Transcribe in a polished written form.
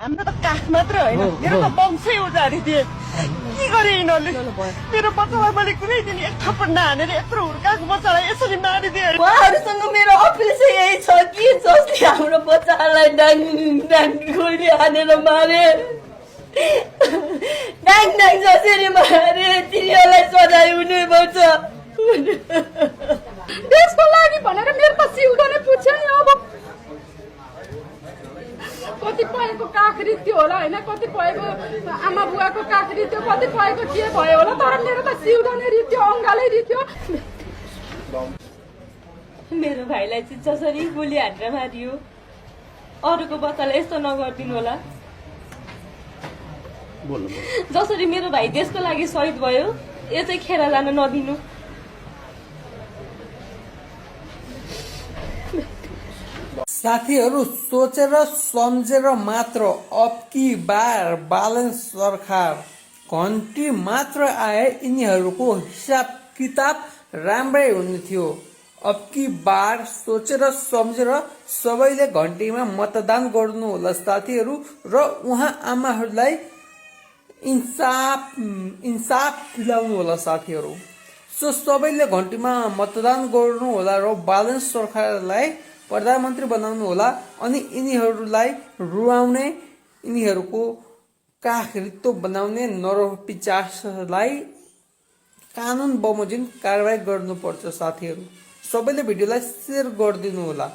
हाम्रो त काख मात्र होइन मेरो त वंशै उजाडिदिए के गरे यिनीहरूले मेरो बच्चालाई मैले कुनै दिन एक थप्पड नहानेर यत्रो हुर्काएको बच्चालाई यसरी मारिदिए उहाँहरूसँग मेरो अपिल चाहिँ यही छ कि जसले हाम्रो बच्चाहरूलाई डाङ गोली हानेर मारे डाङ जसरी मारे तिनीहरूलाई सजाय हुनै पर्छ देशको लागि भनेर मेरो त सिउँदो नै पुग्छ नि अब कतिपयको काख रित्यो होला होइन कतिपयको आमा बुवाको काख रित्यो कतिपयको के भयो होला तर मेरो त सिउँदो नै रित्यो अङ्गालै रित्यो मेरो भाइलाई चाहिँ जसरी गोली हानेर मारियो अरूको बच्चालाई यस्तो नगरिदिनु होला जसरी मेरो भाइ देशको लागि शहीद भयो यो चाहिँ खेर लान नदिनु साथीहरू सोचेर सम्झेर मात्र अब की बार बालन सरकार घन्टी मात्र आए यिनीहरूको हिसाब किताब राम्रै हुने थियो अब की बार सोचेर सम्झेर सबैले घन्टीमा मतदान गर्नु होला साथीहरू र उहाँ आमाहरूलाई इन्साफ दिलाउनु होला साथीहरू सो सबैले घन्टीमा मतदान गर्नु होला र बालन सरकारलाई प्रधानमन्त्री बनाउनु होला अनि यिनीहरूलाई रुवाउने यिनीहरूको काख रित्तो बनाउने नरपिचासलाई कानुन बमोजिम कारवाही गर्नुपर्छ साथीहरू सबैले भिडियोलाई शेयर गरिदिनु होला।